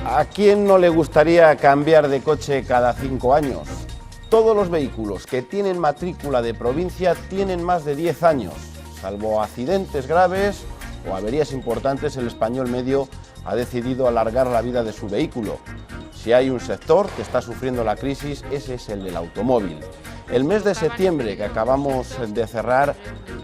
¿A quién no le gustaría cambiar de coche cada 5 años? Todos los vehículos que tienen matrícula de provincia tienen más de 10 años. Salvo accidentes graves o averías importantes, el español medio ha decidido alargar la vida de su vehículo. Si hay un sector que está sufriendo la crisis, ese es el del automóvil. El mes de septiembre que acabamos de cerrar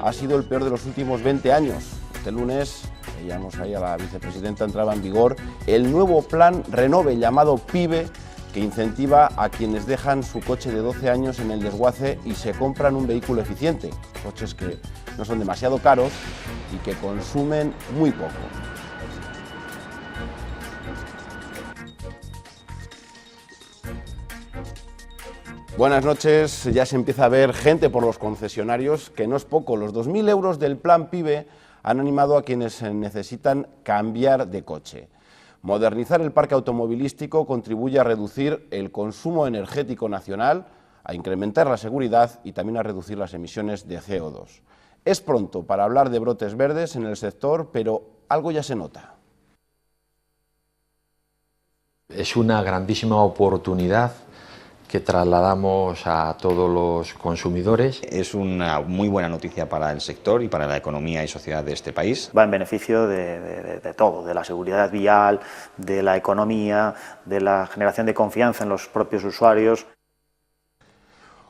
ha sido el peor de los últimos 20 años. Este lunes, veíamos ahí a la vicepresidenta, entraba en vigor el nuevo plan Renove llamado PIBE, que incentiva a quienes dejan su coche de 12 años en el desguace y se compran un vehículo eficiente, coches que no son demasiado caros y que consumen muy poco. Buenas noches, ya se empieza a ver gente por los concesionarios, que no es poco. Los 2.000 euros del plan PIBE han animado a quienes necesitan cambiar de coche. Modernizar el parque automovilístico contribuye a reducir el consumo energético nacional, a incrementar la seguridad y también a reducir las emisiones de CO2. Es pronto para hablar de brotes verdes en el sector, pero algo ya se nota. Es una grandísima oportunidad que trasladamos a todos los consumidores. Es una muy buena noticia para el sector y para la economía y sociedad de este país. Va en beneficio de todo, de la seguridad vial, de la economía, de la generación de confianza en los propios usuarios.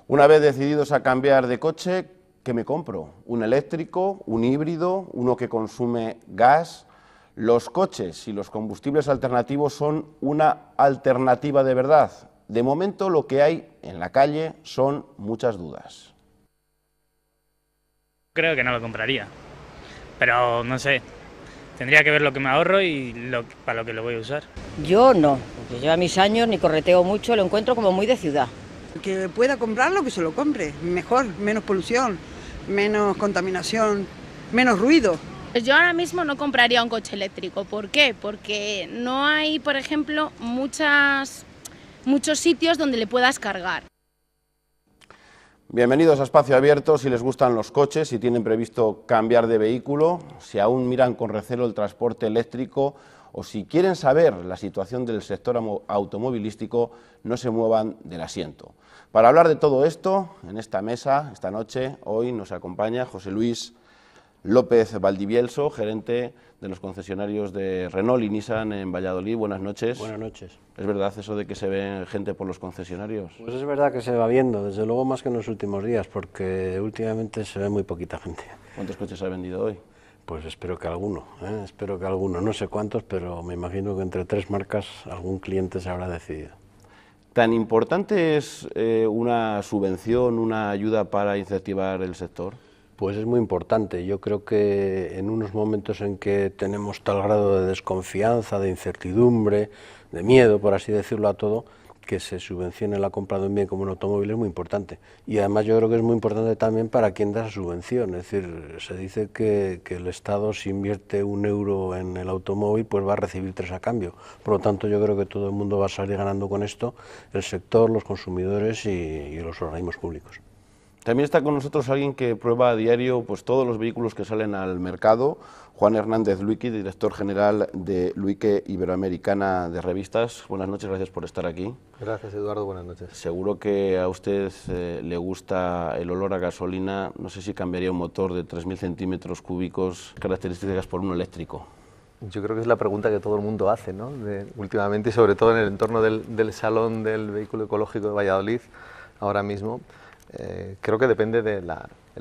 Una vez decididos a cambiar de coche, ¿qué me compro? ¿Un eléctrico, un híbrido, uno que consume gas? Los coches y los combustibles alternativos son una alternativa de verdad. De momento lo que hay en la calle son muchas dudas. Creo que no lo compraría, pero no sé, tendría que ver lo que me ahorro y para lo que lo voy a usar. Yo no, porque lleva mis años, ni correteo mucho, lo encuentro como muy de ciudad. El que pueda comprarlo, que se lo compre, mejor, menos polución, menos contaminación, menos ruido. Pues yo ahora mismo no compraría un coche eléctrico. ¿Por qué? Porque no hay, por ejemplo, muchos sitios donde le puedas cargar. Bienvenidos a Espacio Abierto. Si les gustan los coches, si tienen previsto cambiar de vehículo, si aún miran con recelo el transporte eléctrico o si quieren saber la situación del sector automovilístico, no se muevan del asiento. Para hablar de todo esto, en esta mesa, esta noche, hoy nos acompaña José Luis López Valdivielso, gerente de los concesionarios de Renault y Nissan en Valladolid. Buenas noches. Buenas noches. ¿Es verdad eso de que se ve gente por los concesionarios? Pues es verdad que se va viendo, desde luego más que en los últimos días, porque últimamente se ve muy poquita gente. ¿Cuántos coches ha vendido hoy? Pues espero que alguno, no sé cuántos, pero me imagino que entre 3 marcas algún cliente se habrá decidido. ¿Tan importante es una subvención, una ayuda para incentivar el sector? Pues es muy importante. Yo creo que en unos momentos en que tenemos tal grado de desconfianza, de incertidumbre, de miedo, por así decirlo, a todo, que se subvencione la compra de un bien como un automóvil es muy importante. Y además yo creo que es muy importante también para quien da esa subvención. Es decir, se dice que el Estado, si invierte 1 euro en el automóvil, pues va a recibir 3 a cambio. Por lo tanto, yo creo que todo el mundo va a salir ganando con esto, el sector, los consumidores y los organismos públicos. También está con nosotros alguien que prueba a diario pues, todos los vehículos que salen al mercado, Juan Hernández Luiki, director general de Luike Iberoamericana de Revistas. Buenas noches, gracias por estar aquí. Gracias, Eduardo, buenas noches. Seguro que a usted le gusta el olor a gasolina. No sé si cambiaría un motor de 3.000 centímetros cúbicos, características por uno eléctrico. Yo creo que es la pregunta que todo el mundo hace, ¿no? Últimamente, y sobre todo en el entorno del Salón del Vehículo Ecológico de Valladolid, ahora mismo. Creo que depende del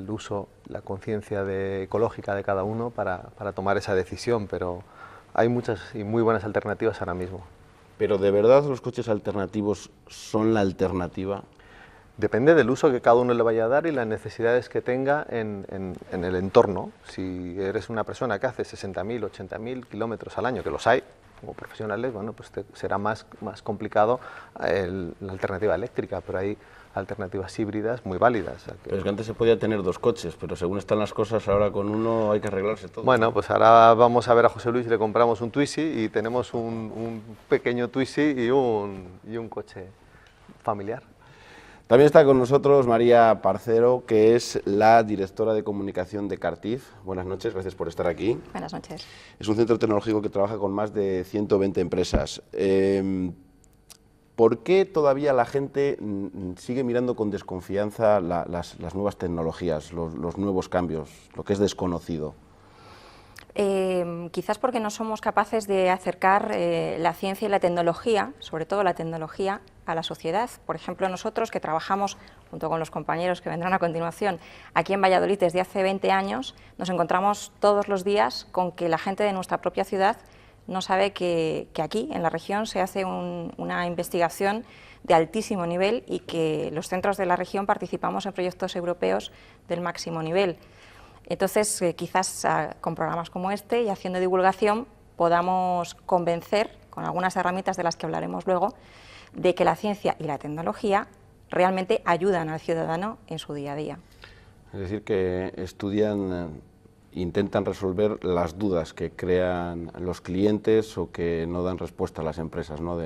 uso, la conciencia ecológica de cada uno para tomar esa decisión, pero hay muchas y muy buenas alternativas ahora mismo. ¿Pero de verdad los coches alternativos son la alternativa? Depende del uso que cada uno le vaya a dar y las necesidades que tenga en el entorno. Si eres una persona que hace 60.000, 80.000 kilómetros al año, que los hay, como profesionales, bueno, pues será más complicado la alternativa eléctrica, pero hay alternativas híbridas muy válidas. Pero es que antes se podía tener 2 coches, pero según están las cosas, ahora con uno hay que arreglarse todo. Bueno, pues ahora vamos a ver a José Luis y le compramos un Twizy y tenemos un pequeño Twizy y un coche familiar. También está con nosotros María Parcero, que es la directora de comunicación de Cartif. Buenas noches, gracias por estar aquí. Buenas noches. Es un centro tecnológico que trabaja con más de 120 empresas. ¿Por qué todavía la gente sigue mirando con desconfianza las nuevas tecnologías, los nuevos cambios, lo que es desconocido? Quizás porque no somos capaces de acercar la ciencia y la tecnología, sobre todo la tecnología, a la sociedad. Por ejemplo, nosotros que trabajamos, junto con los compañeros que vendrán a continuación, aquí en Valladolid desde hace 20 años, nos encontramos todos los días con que la gente de nuestra propia ciudad no sabe que aquí, en la región, se hace una investigación de altísimo nivel y que los centros de la región participamos en proyectos europeos del máximo nivel. Entonces, quizás con programas como este y haciendo divulgación podamos convencer, con algunas herramientas de las que hablaremos luego, de que la ciencia y la tecnología realmente ayudan al ciudadano en su día a día. Es decir, que estudian, intentan resolver las dudas que crean los clientes o que no dan respuesta a las empresas, ¿no?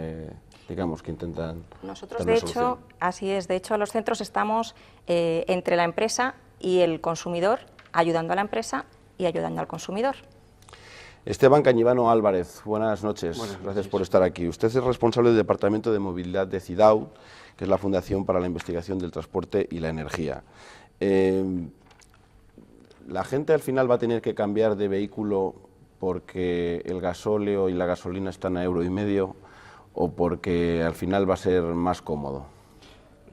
Digamos que intentan... Nosotros, de hecho, así es, de hecho los centros estamos entre la empresa y el consumidor, ayudando a la empresa y ayudando al consumidor. Esteban Cañivano Álvarez, buenas noches, gracias por estar aquí. Usted es responsable del Departamento de Movilidad de CIDAU, que es la Fundación para la Investigación del Transporte y la Energía. ¿La gente al final va a tener que cambiar de vehículo porque el gasóleo y la gasolina están a €1,50 o porque al final va a ser más cómodo?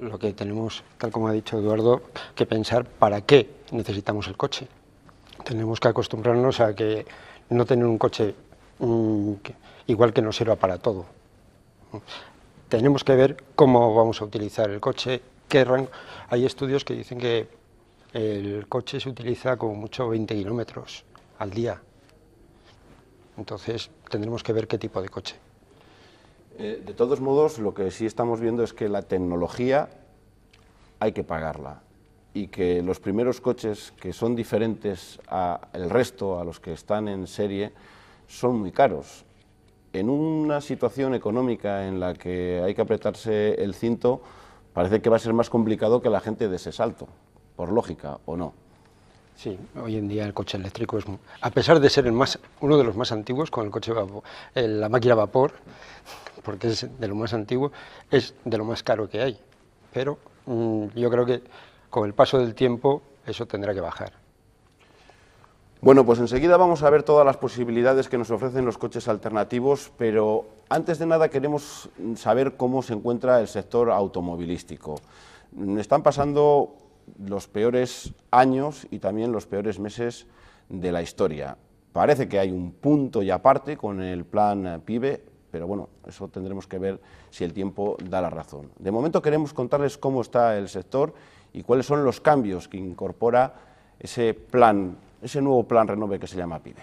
Lo que tenemos, tal como ha dicho Eduardo, que pensar para qué necesitamos el coche. Tenemos que acostumbrarnos a que no tener un coche igual que nos sirva para todo. Tenemos que ver cómo vamos a utilizar el coche, qué rango. Hay estudios que dicen que el coche se utiliza como mucho 20 kilómetros al día. Entonces tendremos que ver qué tipo de coche. De todos modos, lo que sí estamos viendo es que la tecnología hay que pagarla y que los primeros coches que son diferentes al resto, a los que están en serie, son muy caros. En una situación económica en la que hay que apretarse el cinto, parece que va a ser más complicado que la gente dé ese salto, por lógica, ¿o no? Sí, hoy en día el coche eléctrico es, a pesar de ser uno de los más antiguos, con el coche la máquina a vapor, porque es de lo más antiguo, es de lo más caro que hay. Pero yo creo que con el paso del tiempo eso tendrá que bajar. Bueno, pues enseguida vamos a ver todas las posibilidades que nos ofrecen los coches alternativos, pero antes de nada queremos saber cómo se encuentra el sector automovilístico. Están pasando los peores años y también los peores meses de la historia. Parece que hay un punto y aparte con el plan PIBE, pero bueno, eso tendremos que ver si el tiempo da la razón. De momento queremos contarles cómo está el sector y cuáles son los cambios que incorpora ese nuevo plan Renove que se llama PIBE.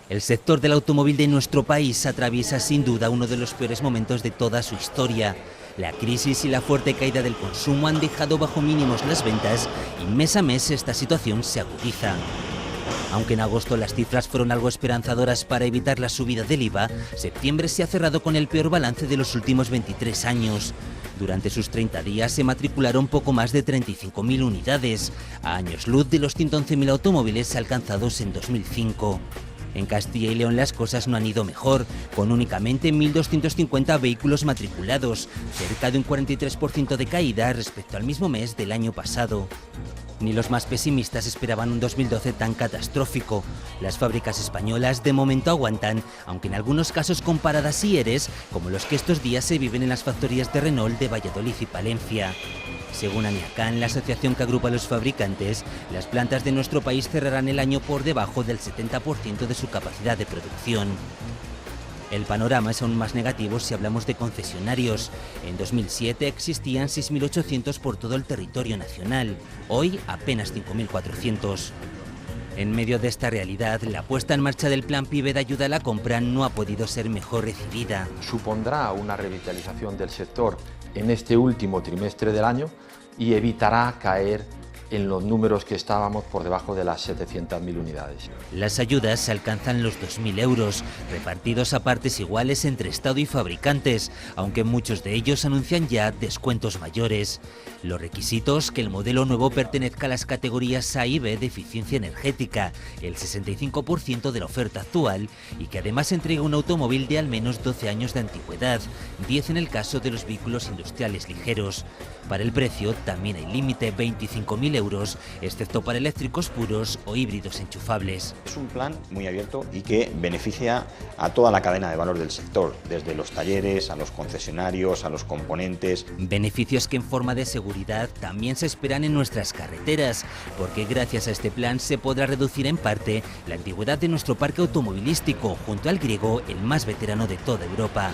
El sector del automóvil de nuestro país atraviesa sin duda uno de los peores momentos de toda su historia. La crisis y la fuerte caída del consumo han dejado bajo mínimos las ventas y mes a mes esta situación se agudiza. Aunque en agosto las cifras fueron algo esperanzadoras para evitar la subida del IVA, septiembre se ha cerrado con el peor balance de los últimos 23 años. Durante sus 30 días se matricularon poco más de 35.000 unidades, a años luz de los 111.000 automóviles alcanzados en 2005. En Castilla y León las cosas no han ido mejor, con únicamente 1.250 vehículos matriculados, cerca de un 43% de caída respecto al mismo mes del año pasado. Ni los más pesimistas esperaban un 2012 tan catastrófico. Las fábricas españolas de momento aguantan, aunque en algunos casos con paradas y ERES, como los que estos días se viven en las factorías de Renault de Valladolid y Palencia. Según ANIACAN, la asociación que agrupa a los fabricantes, las plantas de nuestro país cerrarán el año por debajo del 70% de su capacidad de producción. El panorama es aún más negativo si hablamos de concesionarios. En 2007 existían 6.800 por todo el territorio nacional, hoy apenas 5.400. En medio de esta realidad, la puesta en marcha del plan PIBE de ayuda a la compra no ha podido ser mejor recibida. Supondrá una revitalización del sector en este último trimestre del año y evitará caer en los números que estábamos por debajo de las 700.000 unidades. Las ayudas alcanzan los 2.000 euros, repartidos a partes iguales entre Estado y fabricantes, aunque muchos de ellos anuncian ya descuentos mayores. Los requisitos: que el modelo nuevo pertenezca a las categorías A y B de eficiencia energética, el 65% de la oferta actual, y que además entregue un automóvil de al menos 12 años de antigüedad, 10 en el caso de los vehículos industriales ligeros. Para el precio también hay límite, 25.000 euros, excepto para eléctricos puros o híbridos enchufables. Es un plan muy abierto y que beneficia a toda la cadena de valor del sector, desde los talleres, a los concesionarios, a los componentes. Beneficios que en forma de seguridad también se esperan en nuestras carreteras, porque gracias a este plan se podrá reducir en parte la antigüedad de nuestro parque automovilístico, junto al griego, el más veterano de toda Europa.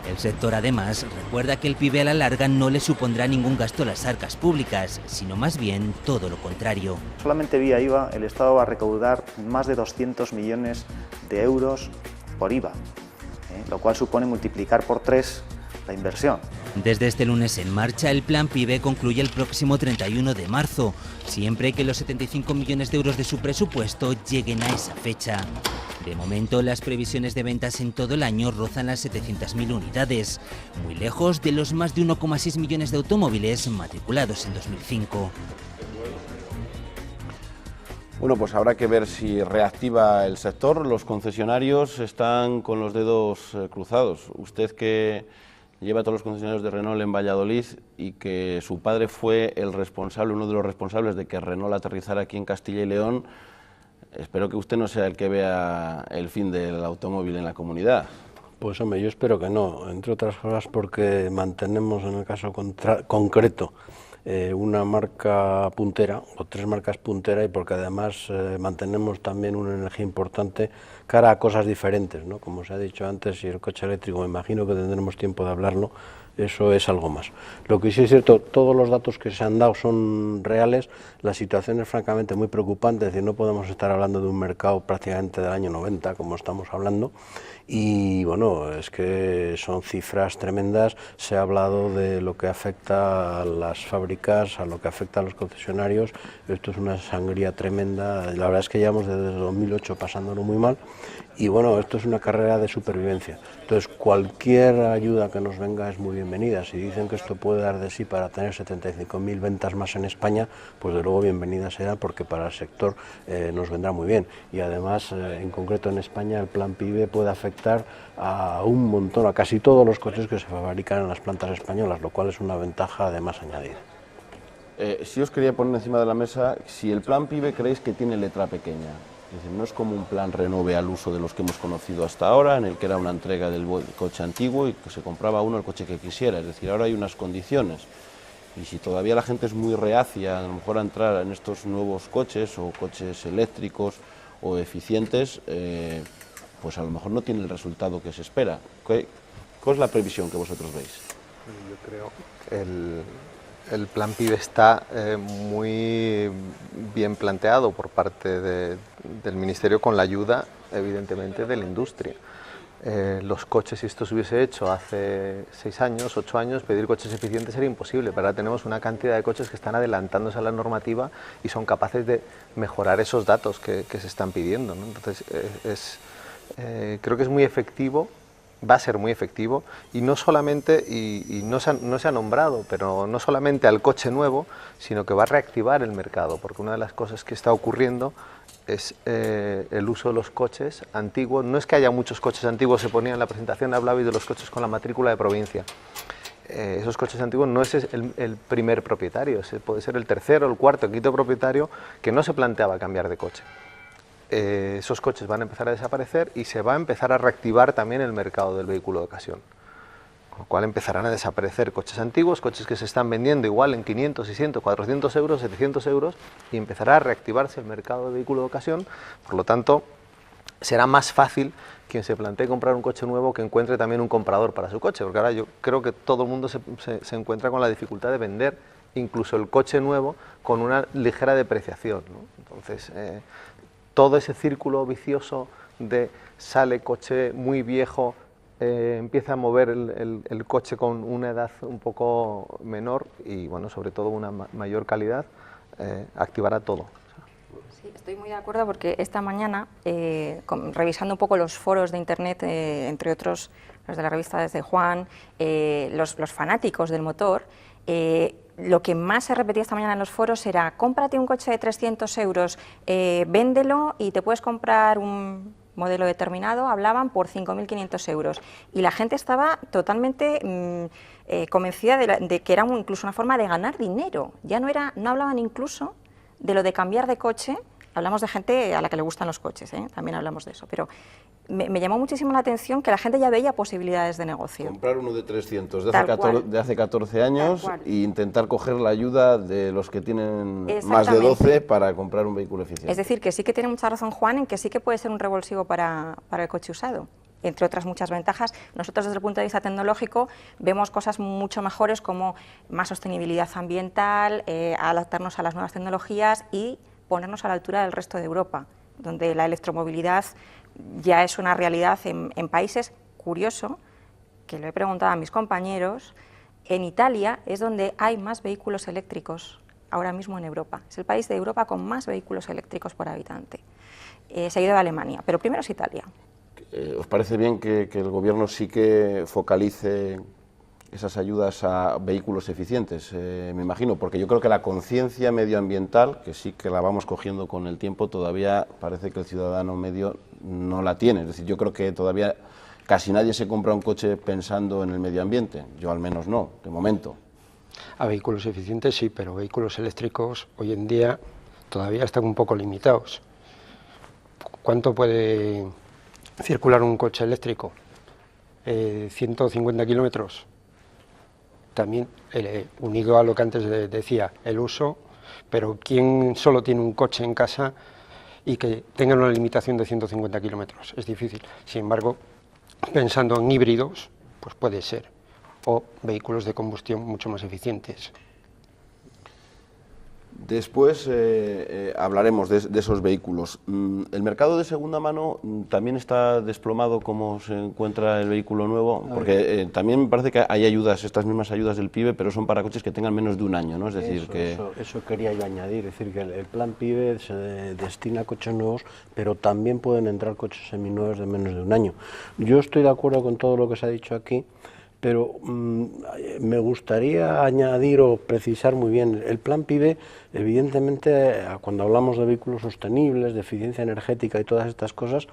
El sector además recuerda que el PIB a la larga no le supondrá ningún gasto a las arcas públicas, sino más bien todo lo contrario. Solamente vía IVA el Estado va a recaudar más de 200 millones de euros por IVA, lo cual supone multiplicar por 3 la inversión. Desde este lunes en marcha, el plan PIB concluye el próximo 31 de marzo, siempre que los 75 millones de euros de su presupuesto lleguen a esa fecha. De momento, las previsiones de ventas en todo el año rozan las 700.000 unidades, muy lejos de los más de 1,6 millones de automóviles matriculados en 2005. Bueno, pues habrá que ver si reactiva el sector. Los concesionarios están con los dedos cruzados. Usted, que lleva a todos los concesionarios de Renault en Valladolid y que su padre fue el responsable, uno de los responsables de que Renault aterrizara aquí en Castilla y León, espero que usted no sea el que vea el fin del automóvil en la comunidad. Pues hombre, yo espero que no, entre otras cosas porque mantenemos en el caso concreto una marca puntera o 3 marcas punteras, y porque además mantenemos también una energía importante cara a cosas diferentes, ¿no? Como se ha dicho antes, y el coche eléctrico, me imagino que tendremos tiempo de hablarlo, eso es algo más. Lo que sí es cierto, todos los datos que se han dado son reales, la situación es francamente muy preocupante, es decir, no podemos estar hablando de un mercado prácticamente del año 90, como estamos hablando, y bueno, es que son cifras tremendas. Se ha hablado de lo que afecta a las fábricas, a lo que afecta a los concesionarios. Esto es una sangría tremenda, la verdad es que llevamos desde 2008 pasándolo muy mal, y bueno, esto es una carrera de supervivencia. Entonces, cualquier ayuda que nos venga es muy bienvenida. Si dicen que esto puede dar de sí para tener 75.000 ventas más en España, pues de luego bienvenida será, porque para el sector nos vendrá muy bien. Y además, en concreto en España, el plan PIB puede afectar a un montón, a casi todos los coches que se fabrican en las plantas españolas, lo cual es una ventaja además añadida. Si os quería poner encima de la mesa, si el plan PIB creéis que tiene letra pequeña, es decir, no es como un plan Renove al uso de los que hemos conocido hasta ahora, en el que era una entrega del coche antiguo y que se compraba uno el coche que quisiera, es decir, ahora hay unas condiciones. Y si todavía la gente es muy reacia a lo mejor a entrar en estos nuevos coches o coches eléctricos o eficientes, pues a lo mejor no tiene el resultado que se espera. ¿Cuál es la previsión que vosotros veis? Yo creo que el plan PIB está muy bien planteado por parte del Ministerio, con la ayuda, evidentemente, de la industria. Los coches, si esto se hubiese hecho hace 6 años, 8 años, pedir coches eficientes era imposible, pero ahora tenemos una cantidad de coches que están adelantándose a la normativa y son capaces de mejorar esos datos que se están pidiendo, ¿no? Entonces, creo que es muy efectivo, va a ser muy efectivo, y no solamente, y no se ha nombrado, pero no solamente al coche nuevo, sino que va a reactivar el mercado, porque una de las cosas que está ocurriendo es el uso de los coches antiguos. No es que haya muchos coches antiguos, se ponía en la presentación, hablabais de los coches con la matrícula de provincia. Esos coches antiguos no es el primer propietario, puede ser el tercero, el cuarto, el quinto propietario que no se planteaba cambiar de coche. Esos coches van a empezar a desaparecer y se va a empezar a reactivar también el mercado del vehículo de ocasión. Con lo cual empezarán a desaparecer coches antiguos, coches que se están vendiendo igual en 500, 600, 400 euros, 700 euros, y empezará a reactivarse el mercado de vehículo de ocasión. Por lo tanto, será más fácil quien se plantee comprar un coche nuevo que encuentre también un comprador para su coche, porque ahora yo creo que todo el mundo se encuentra con la dificultad de vender incluso el coche nuevo con una ligera depreciación, ¿no? Entonces, todo ese círculo vicioso de sale coche muy viejo, empieza a mover el coche con una edad un poco menor y, bueno, sobre todo una mayor calidad, activará todo. Sí, estoy muy de acuerdo porque esta mañana, revisando un poco los foros de internet, entre otros los de la revista Desde Juan, los fanáticos del motor, lo que más se repetía esta mañana en los foros era: cómprate un coche de 300 euros, véndelo y te puedes comprar un modelo determinado, hablaban, por 5.500 euros. Y la gente estaba totalmente convencida de que era incluso una forma de ganar dinero. Ya no hablaban incluso de lo de cambiar de coche. Hablamos de gente a la que le gustan los coches, también hablamos de eso, pero me llamó muchísimo la atención que la gente ya veía posibilidades de negocio. Comprar uno de 300 de hace 14 años e intentar coger la ayuda de los que tienen más de 12 para comprar un vehículo eficiente. Es decir, que sí que tiene mucha razón Juan en que sí que puede ser un revulsivo para el coche usado. Entre otras muchas ventajas, nosotros desde el punto de vista tecnológico vemos cosas mucho mejores como más sostenibilidad ambiental, adaptarnos a las nuevas tecnologías y ponernos a la altura del resto de Europa, donde la electromovilidad ya es una realidad en países. Curioso, que lo he preguntado a mis compañeros, en Italia es donde hay más vehículos eléctricos ahora mismo en Europa. Es el país de Europa con más vehículos eléctricos por habitante, seguido de Alemania, pero primero es Italia. ¿Os parece bien que el Gobierno sí que focalice esas ayudas a vehículos eficientes? Me imagino, porque yo creo que la conciencia medioambiental, que sí que la vamos cogiendo con el tiempo, todavía parece que el ciudadano medio no la tiene. Es decir, yo creo que todavía casi nadie se compra un coche pensando en el medio ambiente. Yo al menos no, de momento. A vehículos eficientes sí, pero vehículos eléctricos hoy en día todavía están un poco limitados. ¿Cuánto puede circular un coche eléctrico? 150 kilómetros. También, unido a lo que antes decía, el uso, pero ¿quién solo tiene un coche en casa y que tenga una limitación de 150 kilómetros? Es difícil. Sin embargo, pensando en híbridos, pues puede ser, o vehículos de combustión mucho más eficientes. Después hablaremos de esos vehículos. ¿El mercado de segunda mano también está desplomado como se encuentra el vehículo nuevo? Porque también me parece que hay ayudas, estas mismas ayudas del PIBE, pero son para coches que tengan menos de un año, ¿no? Es decir, eso quería yo añadir, es decir, que el plan PIBE se destina a coches nuevos, pero también pueden entrar coches seminuevos de menos de un año. Yo estoy de acuerdo con todo lo que se ha dicho aquí, pero me gustaría añadir o precisar muy bien. El plan PIBE, evidentemente, cuando hablamos de vehículos sostenibles, de eficiencia energética y todas estas cosas,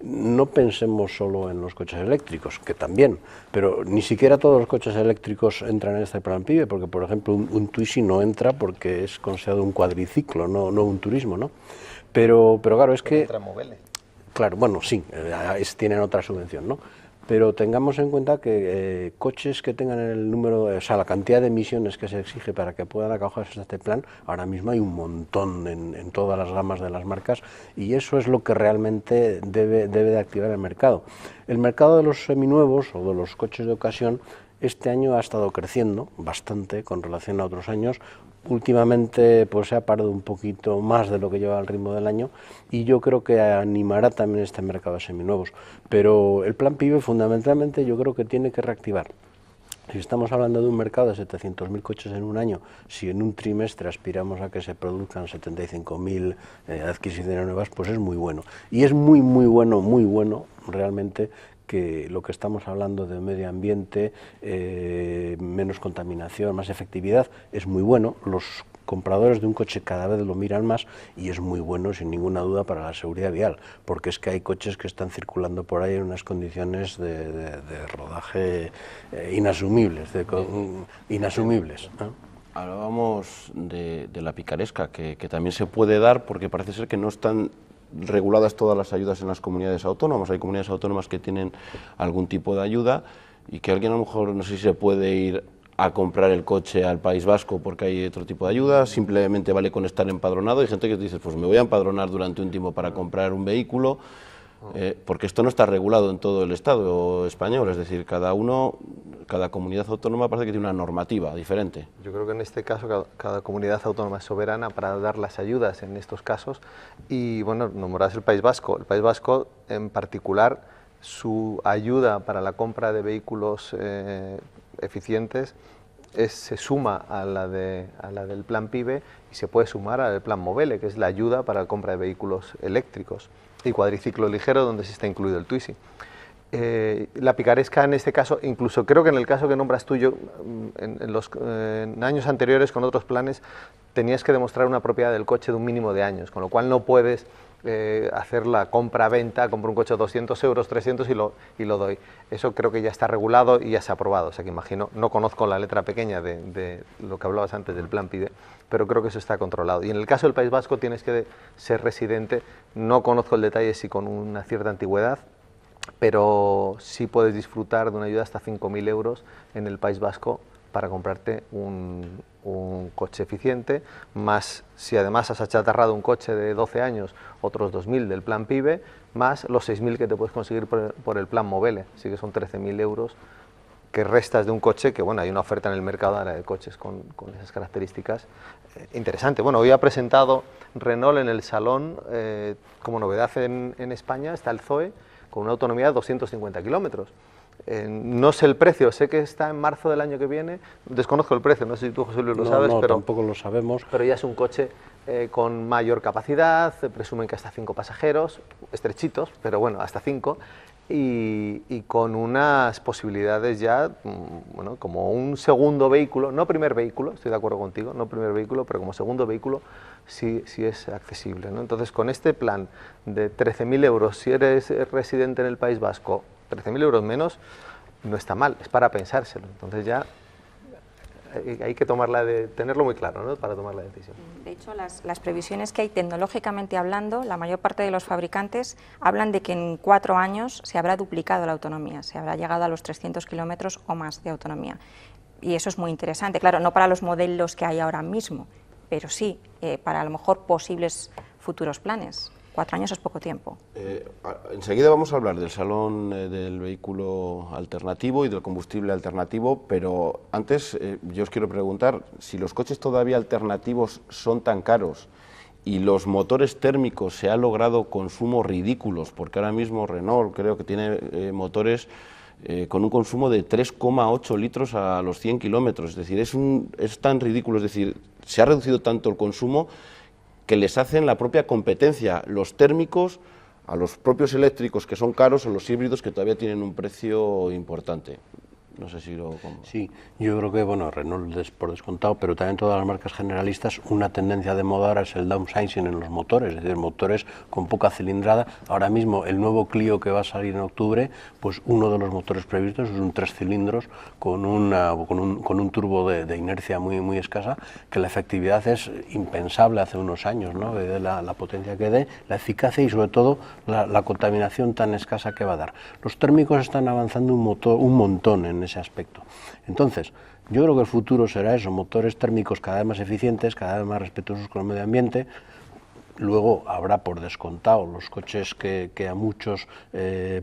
no pensemos solo en los coches eléctricos, que también, pero ni siquiera todos los coches eléctricos entran en este plan PIBE, porque, por ejemplo, un Twizy no entra porque es considerado un cuadriciclo, no un turismo, ¿no? Pero claro, es que... Claro, bueno, sí, tienen otra subvención, ¿no? Pero tengamos en cuenta que coches que tengan el número, o sea, la cantidad de emisiones que se exige para que puedan acogerse a este plan, ahora mismo hay un montón en todas las gamas de las marcas, y eso es lo que realmente debe de activar el mercado. El mercado de los seminuevos o de los coches de ocasión este año ha estado creciendo bastante con relación a otros años. Últimamente pues se ha parado un poquito más de lo que lleva el ritmo del año, y yo creo que animará también este mercado de seminuevos. Pero el plan PIBE fundamentalmente yo creo que tiene que reactivar. Si estamos hablando de un mercado de 700.000 coches en un año, si en un trimestre aspiramos a que se produzcan 75.000 adquisiciones nuevas, pues es muy bueno. Y es muy bueno realmente que lo que estamos hablando de medio ambiente, menos contaminación, más efectividad, es muy bueno. Los compradores de un coche cada vez lo miran más, y es muy bueno, sin ninguna duda, para la seguridad vial, porque es que hay coches que están circulando por ahí en unas condiciones de rodaje inasumibles, ¿no? Hablábamos de la picaresca, que también se puede dar, porque parece ser que no están reguladas todas las ayudas en las comunidades autónomas. Hay comunidades autónomas que tienen algún tipo de ayuda, y que alguien a lo mejor, no sé si se puede ir a comprar el coche al País Vasco porque hay otro tipo de ayuda, simplemente vale con estar empadronado. Hay gente que dice, pues me voy a empadronar durante un tiempo para comprar un vehículo, porque esto no está regulado en todo el Estado español, es decir, cada comunidad autónoma parece que tiene una normativa diferente. Yo creo que en este caso cada comunidad autónoma es soberana para dar las ayudas en estos casos, y bueno, nombrarás el País Vasco. El País Vasco en particular, su ayuda para la compra de vehículos eficientes se suma a la del plan PIBE y se puede sumar al plan Movele, que es la ayuda para la compra de vehículos eléctricos y cuadriciclo ligero, donde sí está incluido el Twizy. La picaresca en este caso, incluso creo que en el caso que nombras tú, en años anteriores con otros planes tenías que demostrar una propiedad del coche de un mínimo de años, con lo cual no puedes hacer la compra-venta, compro un coche de 200 euros, 300 y lo doy. Eso creo que ya está regulado y ya se ha aprobado, o sea que imagino, no conozco la letra pequeña de lo que hablabas antes del plan PIBE, pero creo que eso está controlado. Y en el caso del País Vasco tienes que ser residente, no conozco el detalle si con una cierta antigüedad, pero sí puedes disfrutar de una ayuda hasta 5.000 euros en el País Vasco para comprarte un coche eficiente, más si además has achatarrado un coche de 12 años, otros 2.000 del plan PIBE, más los 6.000 que te puedes conseguir por el plan Movele, así que son 13.000 euros que restas de un coche que, bueno, hay una oferta en el mercado ahora de coches con esas características interesante. Bueno, hoy ha presentado Renault en el salón, como novedad en España, está el Zoe, con una autonomía de 250 kilómetros. No sé el precio, sé que está en marzo del año que viene, desconozco el precio, no sé si tú, José Luis, lo sabes, no, pero tampoco lo sabemos. Pero ya es un coche con mayor capacidad, presumen que hasta 5 pasajeros, estrechitos, pero bueno, hasta 5, y con unas posibilidades ya, bueno, como un segundo vehículo, no primer vehículo, estoy de acuerdo contigo, no primer vehículo, pero como segundo vehículo sí es accesible, ¿no? Entonces, con este plan de 13.000 euros, si eres residente en el País Vasco, 13.000 euros menos, no está mal, es para pensárselo. Entonces ya hay que tenerlo muy claro, ¿no?, para tomar la decisión. De hecho, las previsiones que hay tecnológicamente hablando, la mayor parte de los fabricantes hablan de que en 4 años se habrá duplicado la autonomía, se habrá llegado a los 300 kilómetros o más de autonomía. Y eso es muy interesante, claro, no para los modelos que hay ahora mismo, pero sí para a lo mejor posibles futuros planes. 4 años es poco tiempo. Enseguida vamos a hablar del salón del vehículo alternativo y del combustible alternativo, pero antes yo os quiero preguntar, si los coches todavía alternativos son tan caros y los motores térmicos se ha logrado consumos ridículos, porque ahora mismo Renault creo que tiene motores con un consumo de 3,8 litros a los 100 kilómetros, es decir, es tan ridículo, es decir, se ha reducido tanto el consumo que les hacen la propia competencia, los térmicos, a los propios eléctricos que son caros o los híbridos que todavía tienen un precio importante. No sé si lo... Sí, yo creo que, bueno, Renault por descontado, pero también todas las marcas generalistas, una tendencia de moda ahora es el downsizing en los motores, es decir, motores con poca cilindrada. Ahora mismo el nuevo Clio que va a salir en octubre, pues uno de los motores previstos es un 3 cilindros con un turbo de inercia muy escasa, que la efectividad es impensable hace unos años, ¿no?, de la potencia que dé, la eficacia y sobre todo la contaminación tan escasa que va a dar. Los térmicos están avanzando un montón en ese aspecto. Entonces, yo creo que el futuro será eso, motores térmicos cada vez más eficientes, cada vez más respetuosos con el medio ambiente. Luego habrá por descontado los coches que a muchos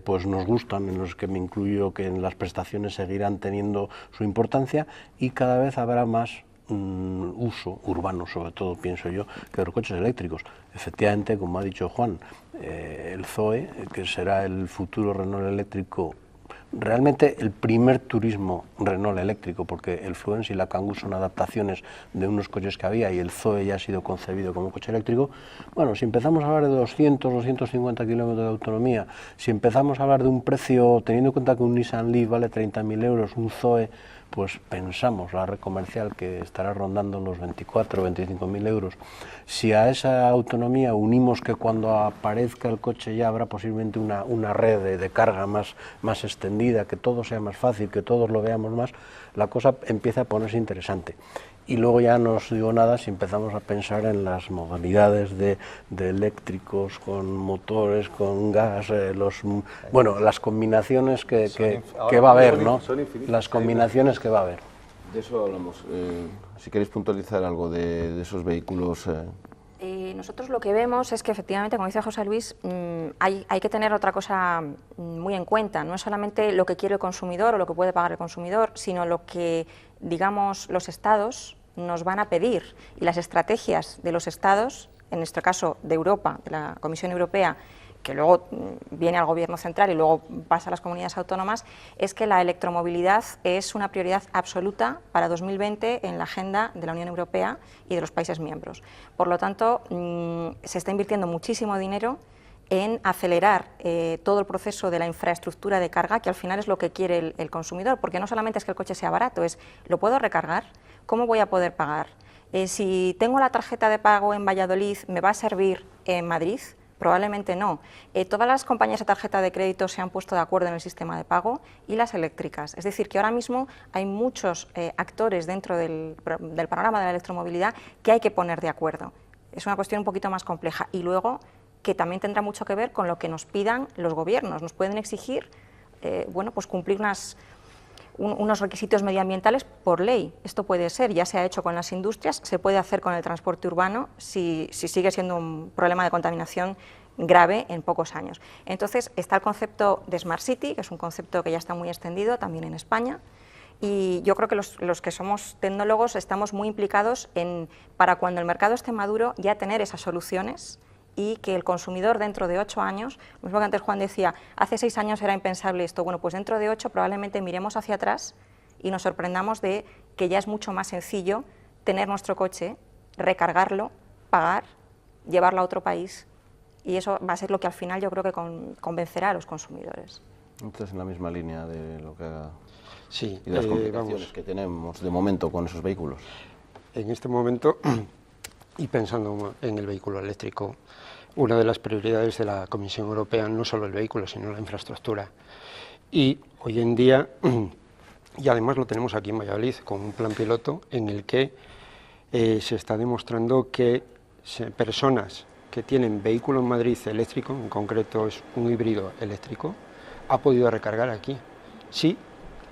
pues nos gustan, en los que me incluyo, que en las prestaciones seguirán teniendo su importancia, y cada vez habrá más uso urbano, sobre todo, pienso yo, que los coches eléctricos. Efectivamente, como ha dicho Juan, el Zoe, que será el futuro Renault eléctrico, realmente el primer turismo Renault eléctrico, porque el Fluence y la Kangoo son adaptaciones de unos coches que había y el Zoe ya ha sido concebido como coche eléctrico. Bueno, si empezamos a hablar de 200, 250 kilómetros de autonomía, si empezamos a hablar de un precio, teniendo en cuenta que un Nissan Leaf vale 30.000 euros, un Zoe, pues pensamos la red comercial que estará rondando los 24 o 25.000 euros. Si a esa autonomía unimos que cuando aparezca el coche ya habrá posiblemente una red de carga más extendida, que todo sea más fácil, que todos lo veamos más, la cosa empieza a ponerse interesante. Y luego ya no os digo nada si empezamos a pensar en las modalidades de eléctricos con motores, con gas, las combinaciones que va a haber, ¿no? Las combinaciones que va a haber. De eso hablamos. Si queréis puntualizar algo de esos vehículos. Nosotros lo que vemos es que efectivamente, como dice José Luis, hay que tener otra cosa muy en cuenta. No es solamente lo que quiere el consumidor o lo que puede pagar el consumidor, sino lo que, digamos, los estados nos van a pedir, y las estrategias de los estados, en nuestro caso de Europa, de la Comisión Europea, que luego viene al Gobierno central y luego pasa a las comunidades autónomas, es que la electromovilidad es una prioridad absoluta para 2020 en la agenda de la Unión Europea y de los países miembros. Por lo tanto, se está invirtiendo muchísimo dinero en acelerar todo el proceso de la infraestructura de carga, que al final es lo que quiere el consumidor, porque no solamente es que el coche sea barato, es ¿lo puedo recargar? ¿Cómo voy a poder pagar? Si tengo la tarjeta de pago en Valladolid, ¿me va a servir en Madrid? Probablemente no. Todas las compañías de tarjeta de crédito se han puesto de acuerdo en el sistema de pago y las eléctricas. Es decir, que ahora mismo hay muchos actores dentro del panorama de la electromovilidad que hay que poner de acuerdo. Es una cuestión un poquito más compleja. Y luego, que también tendrá mucho que ver con lo que nos pidan los gobiernos. Nos pueden exigir bueno, pues cumplir unos requisitos medioambientales por ley. Esto puede ser, ya se ha hecho con las industrias, se puede hacer con el transporte urbano si sigue siendo un problema de contaminación grave en pocos años. Entonces está el concepto de Smart City, que es un concepto que ya está muy extendido también en España, y yo creo que los que somos tecnólogos estamos muy implicados para cuando el mercado esté maduro ya tener esas soluciones y que el consumidor dentro de 8 años, lo mismo que antes Juan decía, hace 6 años era impensable esto, bueno, pues dentro de 8 probablemente miremos hacia atrás y nos sorprendamos de que ya es mucho más sencillo tener nuestro coche, recargarlo, pagar, llevarlo a otro país, y eso va a ser lo que al final yo creo que convencerá a los consumidores. Entonces, en la misma línea de lo que sí, y de las complicaciones que tenemos de momento con esos vehículos. En este momento, y pensando en el vehículo eléctrico, una de las prioridades de la Comisión Europea no solo el vehículo, sino la infraestructura. Y hoy en día, y además lo tenemos aquí en Valladolid, con un plan piloto en el que se está demostrando que personas que tienen vehículo en Madrid eléctrico, en concreto es un híbrido eléctrico, ha podido recargar aquí. Sí,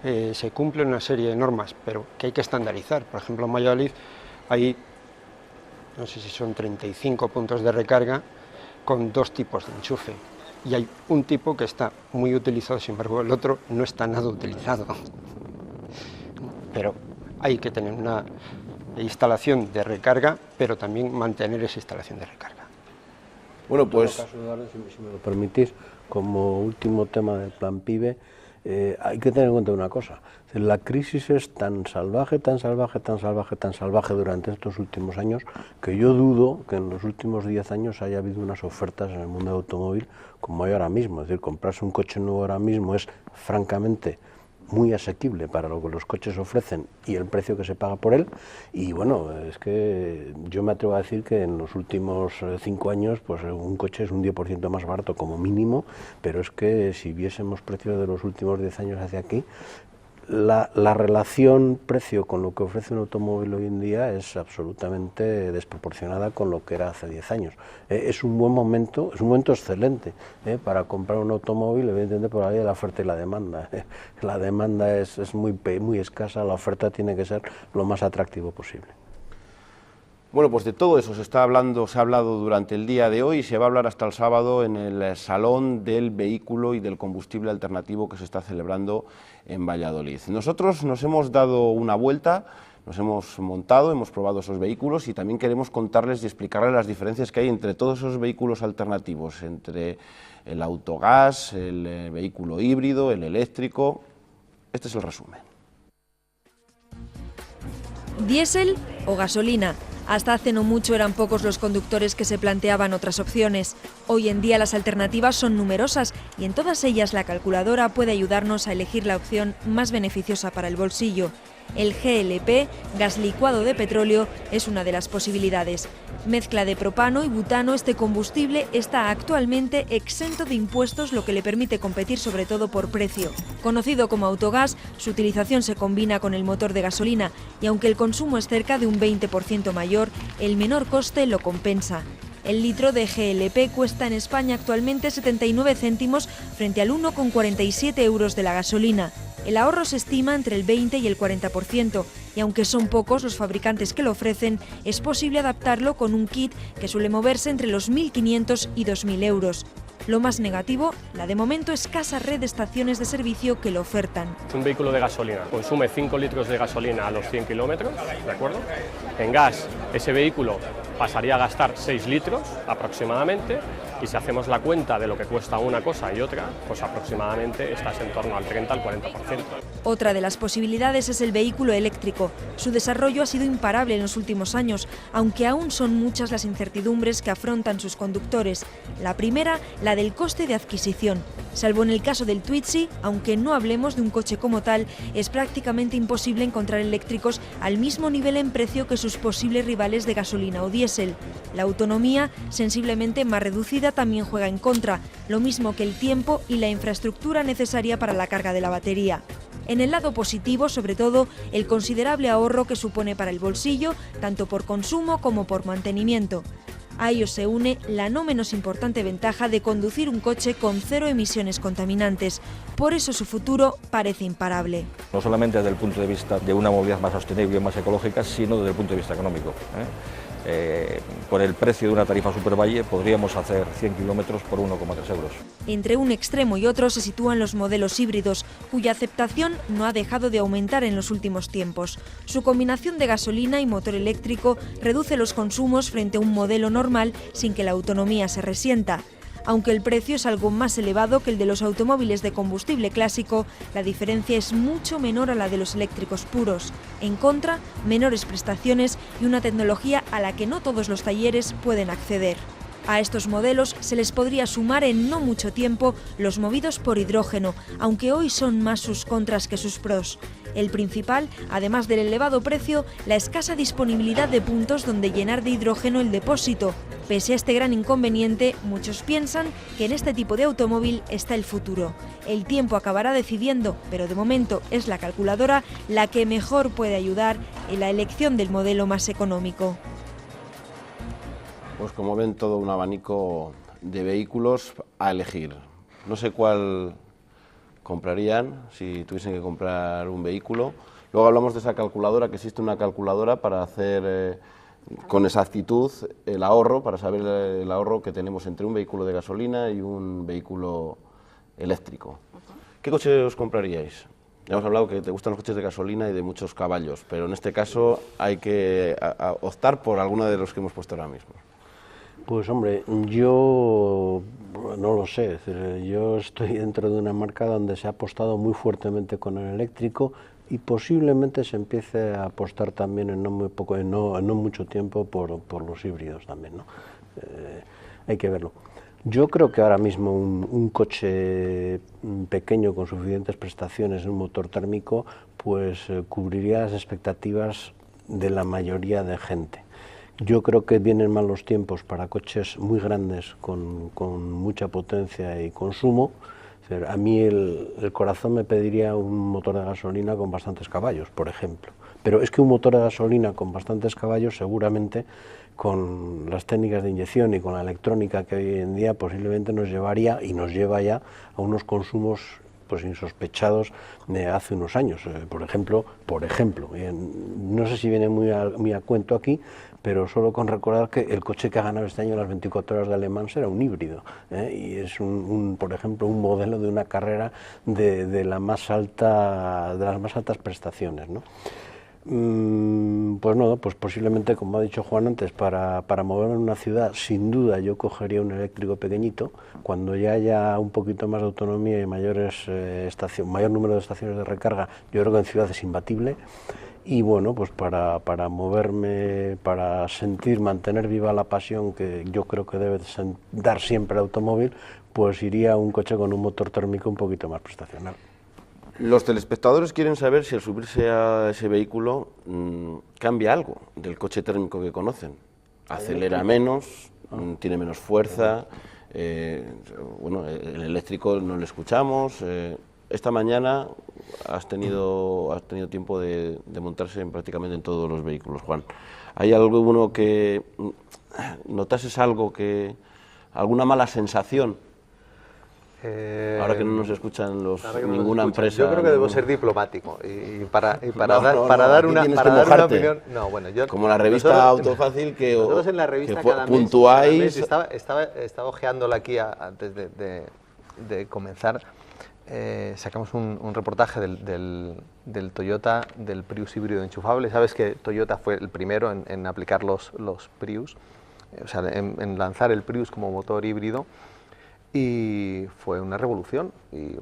se cumplen una serie de normas, pero que hay que estandarizar. Por ejemplo, en Valladolid hay, no sé si son 35 puntos de recarga con 2 tipos de enchufe. Y hay un tipo que está muy utilizado, sin embargo el otro no está nada utilizado. Pero hay que tener una instalación de recarga, pero también mantener esa instalación de recarga. Bueno, pues... En todo caso, Eduardo, si me lo permitís, como último tema del plan PIBE, hay que tener en cuenta una cosa. La crisis es tan salvaje, tan salvaje, tan salvaje, tan salvaje durante estos últimos años, que yo dudo que en los últimos 10 años haya habido unas ofertas en el mundo del automóvil como hay ahora mismo. Es decir, comprarse un coche nuevo ahora mismo es francamente muy asequible para lo que los coches ofrecen y el precio que se paga por él. Y bueno, es que yo me atrevo a decir que en los últimos 5 años pues un coche es un 10% más barato como mínimo, pero es que si viésemos precios de los últimos 10 años hacia aquí, la relación precio con lo que ofrece un automóvil hoy en día es absolutamente desproporcionada con lo que era hace 10 años. Es un buen momento, es un momento excelente para comprar un automóvil, evidentemente por ahí la oferta y la demanda. La demanda es muy escasa, la oferta tiene que ser lo más atractivo posible. Bueno, pues de todo eso se ha hablado durante el día de hoy y se va a hablar hasta el sábado en el Salón del Vehículo y del Combustible Alternativo que se está celebrando en Valladolid. Nosotros nos hemos dado una vuelta, nos hemos montado, hemos probado esos vehículos y también queremos contarles y explicarles las diferencias que hay entre todos esos vehículos alternativos, entre el autogás, el vehículo híbrido, el eléctrico. Este es el resumen. ¿Diésel o gasolina? Hasta hace no mucho eran pocos los conductores que se planteaban otras opciones. Hoy en día las alternativas son numerosas y en todas ellas la calculadora puede ayudarnos a elegir la opción más beneficiosa para el bolsillo. El GLP, gas licuado de petróleo, es una de las posibilidades. Mezcla de propano y butano, este combustible está actualmente exento de impuestos, lo que le permite competir sobre todo por precio. Conocido como autogás, su utilización se combina con el motor de gasolina y aunque el consumo es cerca de un 20% mayor, el menor coste lo compensa. El litro de GLP cuesta en España actualmente 79 céntimos frente al 1,47 euros de la gasolina. El ahorro se estima entre el 20 y el 40%, y aunque son pocos los fabricantes que lo ofrecen, es posible adaptarlo con un kit que suele moverse entre los 1.500 y 2.000 euros. Lo más negativo, la de momento escasa red de estaciones de servicio que lo ofertan. Es un vehículo de gasolina, consume 5 litros de gasolina a los 100 kilómetros, ¿de acuerdo? En gas, ese vehículo pasaría a gastar 6 litros aproximadamente Y si hacemos la cuenta de lo que cuesta una cosa y otra, pues aproximadamente estás en torno al 30 al 40%. Otra de las posibilidades es el vehículo eléctrico. Su desarrollo ha sido imparable en los últimos años, aunque aún son muchas las incertidumbres que afrontan sus conductores. La primera, la del coste de adquisición. Salvo en el caso del Twizy, aunque no hablemos de un coche como tal, es prácticamente imposible encontrar eléctricos al mismo nivel en precio que sus posibles rivales de gasolina o diésel. La autonomía, sensiblemente más reducida, también juega en contra, lo mismo que el tiempo y la infraestructura necesaria para la carga de la batería. En el lado positivo, sobre todo, el considerable ahorro que supone para el bolsillo, tanto por consumo como por mantenimiento. A ello se une la no menos importante ventaja de conducir un coche con cero emisiones contaminantes. Por eso su futuro parece imparable. No solamente desde el punto de vista de una movilidad más sostenible y más ecológica, sino desde el punto de vista económico. Por el precio de una tarifa Supervalle podríamos hacer 100 kilómetros por 1,3 euros. Entre un extremo y otro se sitúan los modelos híbridos, cuya aceptación no ha dejado de aumentar en los últimos tiempos. Su combinación de gasolina y motor eléctrico reduce los consumos frente a un modelo normal sin que la autonomía se resienta. Aunque el precio es algo más elevado que el de los automóviles de combustible clásico, la diferencia es mucho menor a la de los eléctricos puros. En contra, menores prestaciones y una tecnología a la que no todos los talleres pueden acceder. A estos modelos se les podría sumar en no mucho tiempo los movidos por hidrógeno, aunque hoy son más sus contras que sus pros. El principal, además del elevado precio, la escasa disponibilidad de puntos donde llenar de hidrógeno el depósito. Pese a este gran inconveniente, muchos piensan que en este tipo de automóvil está el futuro. El tiempo acabará decidiendo, pero de momento es la calculadora la que mejor puede ayudar en la elección del modelo más económico. Pues como ven, todo un abanico de vehículos a elegir. No sé cuál comprarían si tuviesen que comprar un vehículo. Luego hablamos de esa calculadora, que existe una calculadora para hacer con exactitud el ahorro, para saber el ahorro que tenemos entre un vehículo de gasolina y un vehículo eléctrico. ¿Qué coche os compraríais? Ya hemos hablado que te gustan los coches de gasolina y de muchos caballos, pero en este caso hay que optar por alguno de los que hemos puesto ahora mismo. Pues hombre, yo no lo sé, es decir, yo estoy dentro de una marca donde se ha apostado muy fuertemente con el eléctrico y posiblemente se empiece a apostar también en no mucho tiempo por los híbridos también, ¿no? Hay que verlo. Yo creo que ahora mismo un coche pequeño con suficientes prestaciones, un motor térmico, pues cubriría las expectativas de la mayoría de gente. Yo creo que vienen mal los tiempos para coches muy grandes con mucha potencia y consumo. A mí el corazón me pediría un motor de gasolina con bastantes caballos, por ejemplo. Pero es que un motor de gasolina con bastantes caballos seguramente con las técnicas de inyección y con la electrónica que hoy en día posiblemente nos llevaría y nos lleva ya a unos consumos pues insospechados de hace unos años. Por ejemplo, no sé si viene muy a cuento aquí, pero solo con recordar que el coche que ha ganado este año las 24 horas de Le Mans era un híbrido, y es por ejemplo un modelo de una carrera de las más altas prestaciones, ¿no? Pues no, pues posiblemente, como ha dicho Juan antes, para moverme en una ciudad, sin duda yo cogería un eléctrico pequeñito. Cuando ya haya un poquito más de autonomía y mayor número de estaciones de recarga, yo creo que en ciudad es imbatible. Y bueno, pues para moverme, para mantener viva la pasión que yo creo que debe dar siempre el automóvil, pues iría a un coche con un motor térmico un poquito más prestacional. Los telespectadores quieren saber si al subirse a ese vehículo cambia algo del coche térmico que conocen. Acelera menos, tiene menos fuerza, bueno, el eléctrico no lo escuchamos. Esta mañana has tenido tiempo de montarse prácticamente en todos los vehículos, Juan. ¿Hay alguno que notases alguna mala sensación? Ahora que no nos escuchan ninguna empresa. Yo creo que debo ser diplomático y para dar una opinión. No, bueno, como la revista Autofácil que nosotros en la revista que cada puntuáis. Mes estaba ojeándola aquí antes de comenzar. Sacamos un reportaje del Toyota, del Prius híbrido enchufable. Sabes que Toyota fue el primero en aplicar los Prius. o sea, en lanzar el Prius como motor híbrido, y fue una revolución, y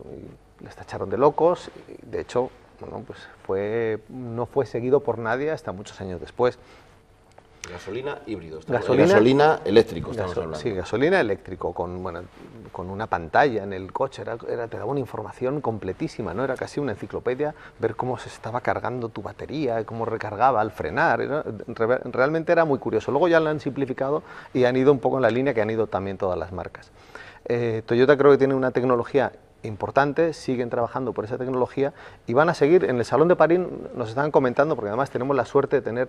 les tacharon de locos. Y de hecho, bueno, pues no fue seguido por nadie hasta muchos años después. Gasolina híbrido, gasolina eléctrico estamos hablando. Sí, gasolina eléctrico, con una pantalla en el coche, te daba una información completísima, ¿no? Era casi una enciclopedia, ver cómo se estaba cargando tu batería, cómo recargaba al frenar, realmente era muy curioso. Luego ya lo han simplificado y han ido un poco en la línea que han ido también todas las marcas. Toyota creo que tiene una tecnología importante, siguen trabajando por esa tecnología y van a seguir. En el Salón de París nos estaban comentando, porque además tenemos la suerte de tener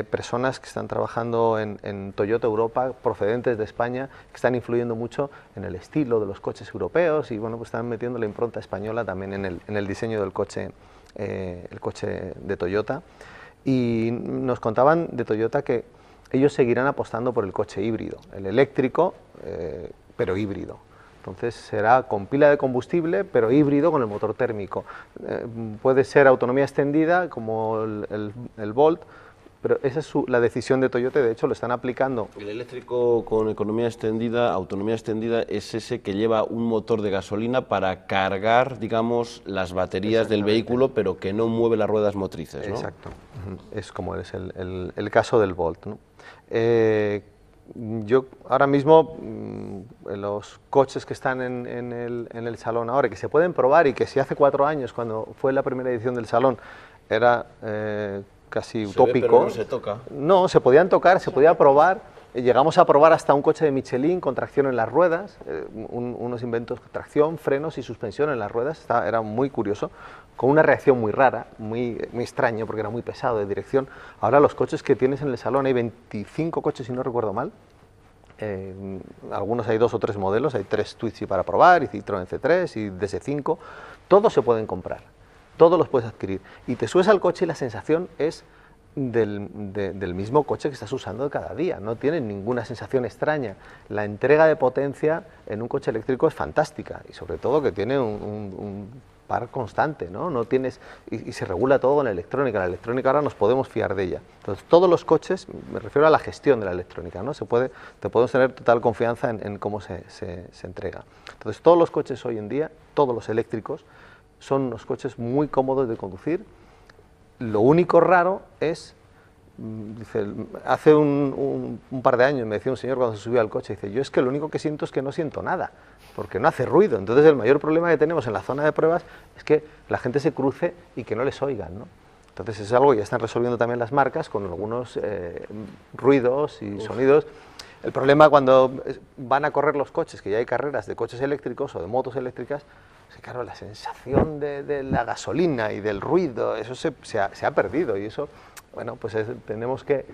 personas que están trabajando en Toyota Europa, procedentes de España, que están influyendo mucho en el estilo de los coches europeos y bueno, pues están metiendo la impronta española también en el diseño del coche, el coche de Toyota. Y nos contaban de Toyota que ellos seguirán apostando por el coche híbrido, el eléctrico, pero híbrido. Entonces será con pila de combustible, pero híbrido con el motor térmico. Puede ser autonomía extendida, como el Volt, pero esa es la decisión de Toyota, de hecho lo están aplicando. El eléctrico con autonomía extendida es ese que lleva un motor de gasolina para cargar, digamos, las baterías del vehículo, pero que no mueve las ruedas motrices, ¿no? Exacto, es como es el caso del Volt, ¿no? Yo ahora mismo, los coches que están en el salón ahora, que se pueden probar y que si hace 4 años, cuando fue la primera edición del salón, era casi utópico. Pero no se toca. No, se podían tocar, se podía probar. Llegamos a probar hasta un coche de Michelin con tracción en las ruedas, unos inventos, tracción, frenos y suspensión en las ruedas, era muy curioso, con una reacción muy rara, muy extraño, porque era muy pesado de dirección. Ahora los coches que tienes en el salón, hay 25 coches si no recuerdo mal, algunos hay 2 o 3 modelos, hay 3 Twizy para probar, y Citroën C3 y DS5, todos se pueden comprar, todos los puedes adquirir, y te subes al coche y la sensación es del mismo coche que estás usando cada día, no tiene ninguna sensación extraña. La entrega de potencia en un coche eléctrico es fantástica y sobre todo que tiene un par constante, ¿no? No tienes, y se regula todo con la electrónica ahora nos podemos fiar de ella. Entonces todos los coches, me refiero a la gestión de la electrónica, ¿no? Te podemos tener total confianza en cómo se entrega. Entonces todos los coches hoy en día, todos los eléctricos, son unos coches muy cómodos de conducir. Lo único raro es, dice, hace un par de años me decía un señor cuando se subía al coche, dice, yo es que lo único que siento es que no siento nada, porque no hace ruido. Entonces el mayor problema que tenemos en la zona de pruebas es que la gente se cruce y que no les oigan, ¿no? Entonces es algo que ya están resolviendo también las marcas con algunos ruidos y sonidos. El problema cuando van a correr los coches, que ya hay carreras de coches eléctricos o de motos eléctricas, es que claro, la sensación de la gasolina y del ruido, eso se ha perdido y eso, bueno, pues tenemos que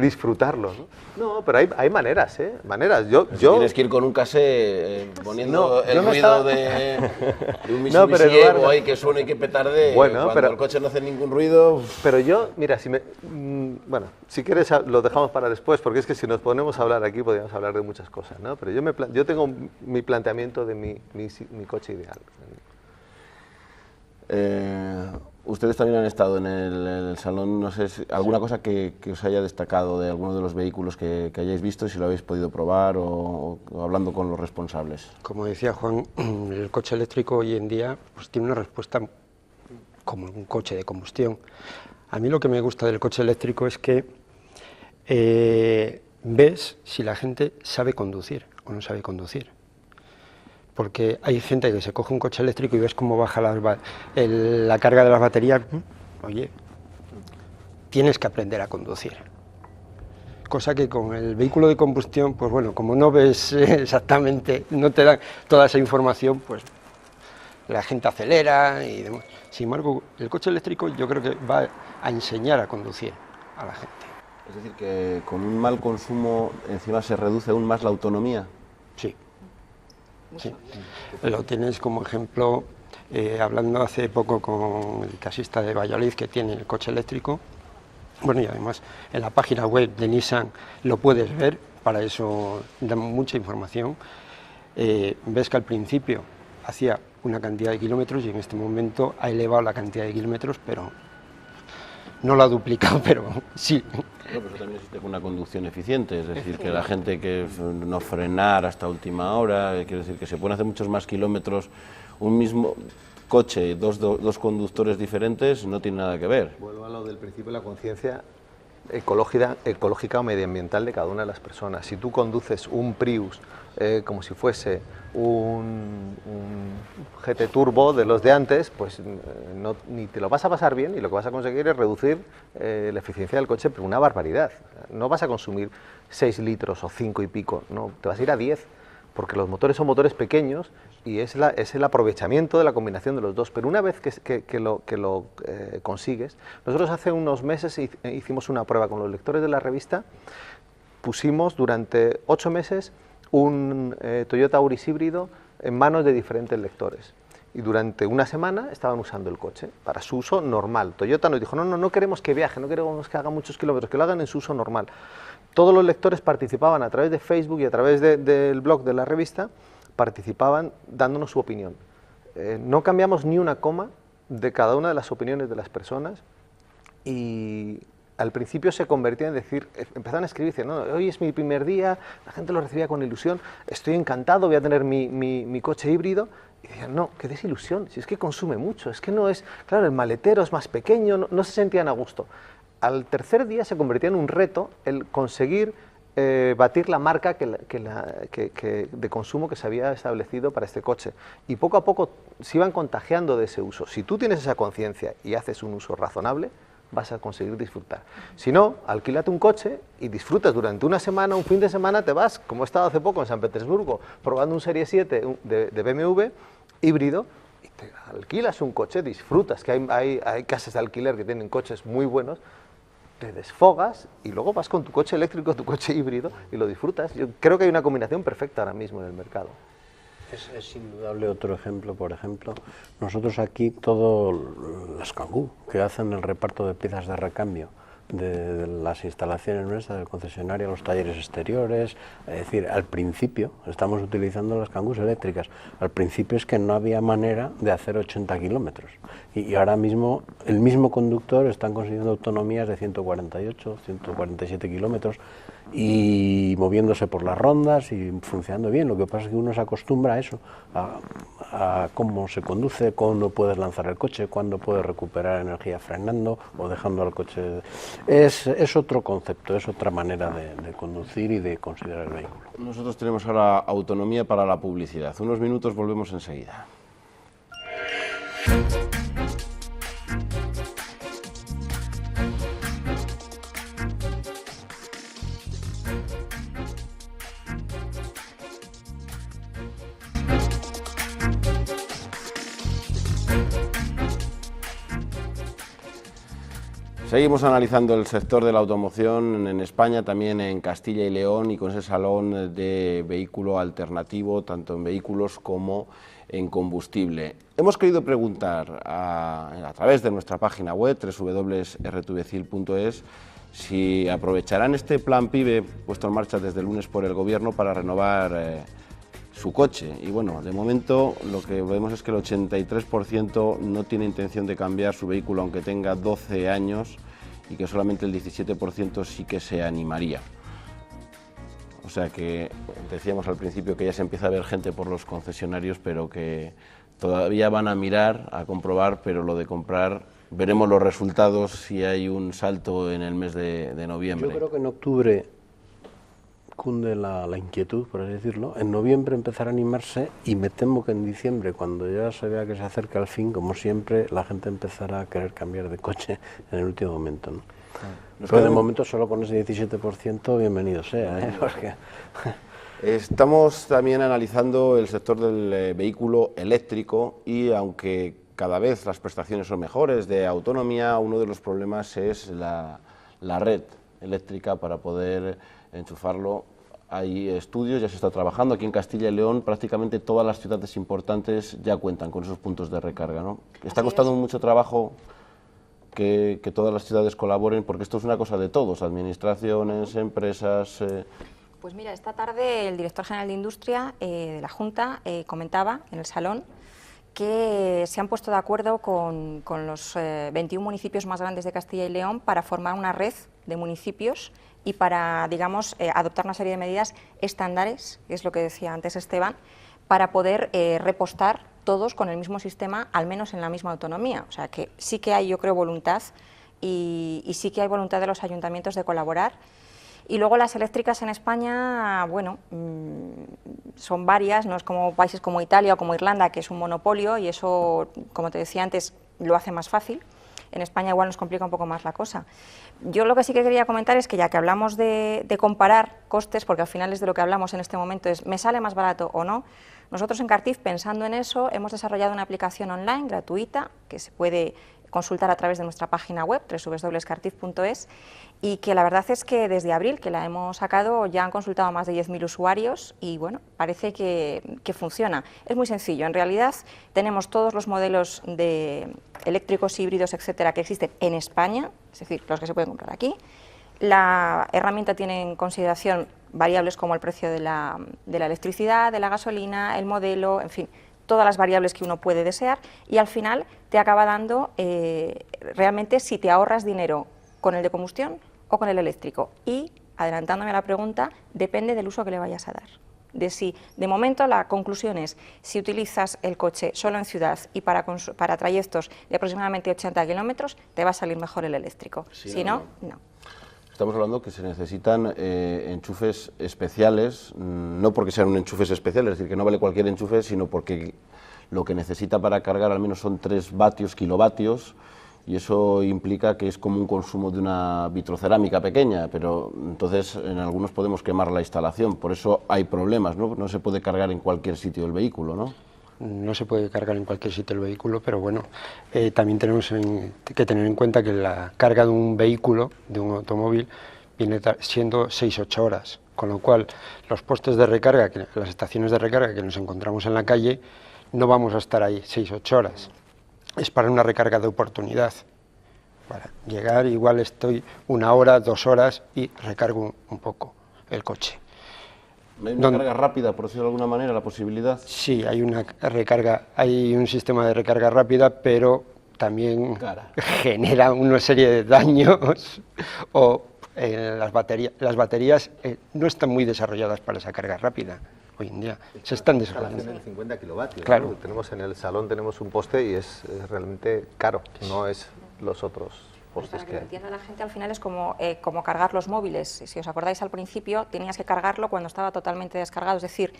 disfrutarlo, ¿no? No, pero hay maneras, maneras. Tienes que ir con un casé poniendo el ruido de un Mitsubishi Evo ahí que suene y que petarde, cuando el coche no hace ningún ruido. Pero yo, mira, bueno, si quieres lo dejamos para después, porque es que si nos ponemos a hablar aquí podríamos hablar de muchas cosas, ¿no? Pero yo tengo mi planteamiento de mi coche ideal. Ustedes también han estado en el salón, no sé, alguna cosa que os haya destacado de alguno de los vehículos que hayáis visto, si lo habéis podido probar o hablando con los responsables. Como decía Juan, el coche eléctrico hoy en día pues, tiene una respuesta como un coche de combustión. A mí lo que me gusta del coche eléctrico es que ves si la gente sabe conducir o no sabe conducir. Porque hay gente que se coge un coche eléctrico y ves cómo baja la carga de las baterías. Oye, tienes que aprender a conducir. Cosa que con el vehículo de combustión, pues bueno, como no ves exactamente, no te dan toda esa información, pues la gente acelera y demás. Sin embargo, el coche eléctrico yo creo que va a enseñar a conducir a la gente. Es decir, que con un mal consumo encima se reduce aún más la autonomía. Sí. Sí, lo tienes como ejemplo, hablando hace poco con el taxista de Valladolid que tiene el coche eléctrico, bueno, y además en la página web de Nissan lo puedes ver, para eso da mucha información. Ves que al principio hacía una cantidad de kilómetros y en este momento ha elevado la cantidad de kilómetros, pero no lo ha duplicado, pero sí. Bueno, pero también existe una conducción eficiente, es decir, que la gente que no frenar hasta última hora, quiere decir que se pueden hacer muchos más kilómetros. Un mismo coche, dos conductores diferentes, no tiene nada que ver. Vuelvo a lo del principio de la conciencia ecológica o medioambiental de cada una de las personas. Si tú conduces un Prius como si fuese un GT Turbo de los de antes, pues ni te lo vas a pasar bien y lo que vas a conseguir es reducir la eficiencia del coche, pero una barbaridad. No vas a consumir 6 litros o 5 y pico, no, te vas a ir a 10, porque los motores son motores pequeños y es el aprovechamiento de la combinación de los dos. Pero una vez que lo consigues, nosotros hace unos meses hicimos una prueba con los lectores de la revista, pusimos durante 8 meses un Toyota Auris híbrido en manos de diferentes lectores. Y durante una semana estaban usando el coche para su uso normal. Toyota nos dijo, no queremos que viaje, no queremos que haga muchos kilómetros, que lo hagan en su uso normal. Todos los lectores participaban a través de Facebook y a través del blog de la revista, participaban dándonos su opinión. No cambiamos ni una coma de cada una de las opiniones de las personas y al principio se convertía en decir, empezaron a escribir, dicen, no, hoy es mi primer día, la gente lo recibía con ilusión, estoy encantado, voy a tener mi coche híbrido. Y decían, no, qué desilusión, si es que consume mucho, es que no es, claro, el maletero es más pequeño, no se sentían a gusto. Al tercer día se convertía en un reto el conseguir batir la marca de consumo que se había establecido para este coche. Y poco a poco se iban contagiando de ese uso. Si tú tienes esa conciencia y haces un uso razonable, vas a conseguir disfrutar. Si no, alquílate un coche y disfrutas durante una semana, un fin de semana, te vas, como he estado hace poco en San Petersburgo, probando un Serie 7 de BMW híbrido, y te alquilas un coche, disfrutas, que hay casas de alquiler que tienen coches muy buenos, te desfogas y luego vas con tu coche eléctrico, tu coche híbrido y lo disfrutas. Yo creo que hay una combinación perfecta ahora mismo en el mercado. Es indudable otro ejemplo, por ejemplo, nosotros aquí todo las Kangoo que hacen el reparto de piezas de recambio de las instalaciones nuestras, del concesionario, los talleres exteriores, es decir, al principio estamos utilizando las Kangoos eléctricas, al principio es que no había manera de hacer 80 kilómetros y ahora mismo el mismo conductor están consiguiendo autonomías de 148, 147 kilómetros y moviéndose por las rondas y funcionando bien. Lo que pasa es que uno se acostumbra a eso, a cómo se conduce, cuándo puedes lanzar el coche, cuándo puedes recuperar energía frenando o dejando al coche. Es otro concepto, es otra manera de conducir y de considerar el vehículo. Nosotros tenemos ahora autonomía para la publicidad. Unos minutos, volvemos enseguida. Seguimos analizando el sector de la automoción en España, también en Castilla y León, y con ese salón de vehículo alternativo, tanto en vehículos como en combustible. Hemos querido preguntar a través de nuestra página web, www.rtvcil.es, si aprovecharán este plan PIBE puesto en marcha desde el lunes por el Gobierno para renovar su coche. Y bueno, de momento lo que vemos es que el 83% no tiene intención de cambiar su vehículo aunque tenga 12 años y que solamente el 17% sí que se animaría. O sea que decíamos al principio que ya se empieza a ver gente por los concesionarios, pero que todavía van a mirar, a comprobar, pero lo de comprar, veremos los resultados si hay un salto en el mes de noviembre. Yo creo que en octubre cunde la inquietud, por así decirlo. En noviembre empezará a animarse y me temo que en diciembre, cuando ya se vea que se acerca el fin, como siempre, la gente empezará a querer cambiar de coche en el último momento, ¿no? Pero de momento solo con ese 17% bienvenido sea, ¿eh? Porque estamos también analizando el sector del vehículo eléctrico y aunque cada vez las prestaciones son mejores de autonomía, uno de los problemas es la red eléctrica para poder enchufarlo. Hay estudios, ya se está trabajando. Aquí en Castilla y León prácticamente todas las ciudades importantes ya cuentan con esos puntos de recarga, ¿no? Está costando mucho trabajo que todas las ciudades colaboren, porque esto es una cosa de todos, administraciones, empresas. Pues mira, esta tarde el director general de Industria de la Junta comentaba en el salón que se han puesto de acuerdo con los 21 municipios más grandes de Castilla y León para formar una red de municipios y para, digamos, adoptar una serie de medidas estándares, que es lo que decía antes Esteban, para poder repostar todos con el mismo sistema, al menos en la misma autonomía. O sea que sí que hay, yo creo, voluntad y sí que hay voluntad de los ayuntamientos de colaborar. Y luego las eléctricas en España, bueno, son varias, no es como países como Italia o como Irlanda, que es un monopolio y eso, como te decía antes, lo hace más fácil. En España igual nos complica un poco más la cosa. Yo lo que sí que quería comentar es que ya que hablamos de comparar costes, porque al final es de lo que hablamos en este momento, es ¿me sale más barato o no? Nosotros en Cartif, pensando en eso, hemos desarrollado una aplicación online gratuita que se puede consultar a través de nuestra página web, www.cartif.es, y que la verdad es que desde abril, que la hemos sacado, ya han consultado más de 10.000 usuarios y bueno, parece que funciona. Es muy sencillo, en realidad tenemos todos los modelos de eléctricos, híbridos, etcétera, que existen en España, es decir, los que se pueden comprar aquí. La herramienta tiene en consideración variables como el precio de la electricidad, de la gasolina, el modelo, en fin, todas las variables que uno puede desear y al final te acaba dando realmente si te ahorras dinero con el de combustión o con el eléctrico. Y, adelantándome a la pregunta, depende del uso que le vayas a dar. De momento la conclusión es, si utilizas el coche solo en ciudad y para trayectos de aproximadamente 80 kilómetros, te va a salir mejor el eléctrico. Si no, no. Estamos hablando que se necesitan enchufes especiales, no porque sean enchufes especiales, es decir, que no vale cualquier enchufe, sino porque lo que necesita para cargar al menos son 3 kilovatios, y eso implica que es como un consumo de una vitrocerámica pequeña, pero entonces en algunos podemos quemar la instalación, por eso hay problemas, ¿no? No se puede cargar en cualquier sitio del vehículo, ¿no? No se puede cargar en cualquier sitio el vehículo, pero bueno, también tenemos que tener en cuenta que la carga de un vehículo, de un automóvil, viene siendo 6-8 horas, con lo cual los postes de recarga, las estaciones de recarga que nos encontramos en la calle, no vamos a estar ahí 6-8 horas, es para una recarga de oportunidad. Para llegar igual estoy 1 hora, 2 horas y recargo un poco el coche. ¿Hay una carga rápida, por decirlo de alguna manera, la posibilidad? Sí, hay una recarga, hay un sistema de recarga rápida, pero también genera una serie de daños o las baterías no están muy desarrolladas para esa carga rápida. Hoy en día se están desarrollando. Tienen 50 kilovatios. Claro. ¿No? Tenemos en el salón tenemos un poste y es realmente caro, no es los otros postes para que lo entienda la gente, al final es como cargar los móviles. Si os acordáis, al principio tenías que cargarlo cuando estaba totalmente descargado, es decir,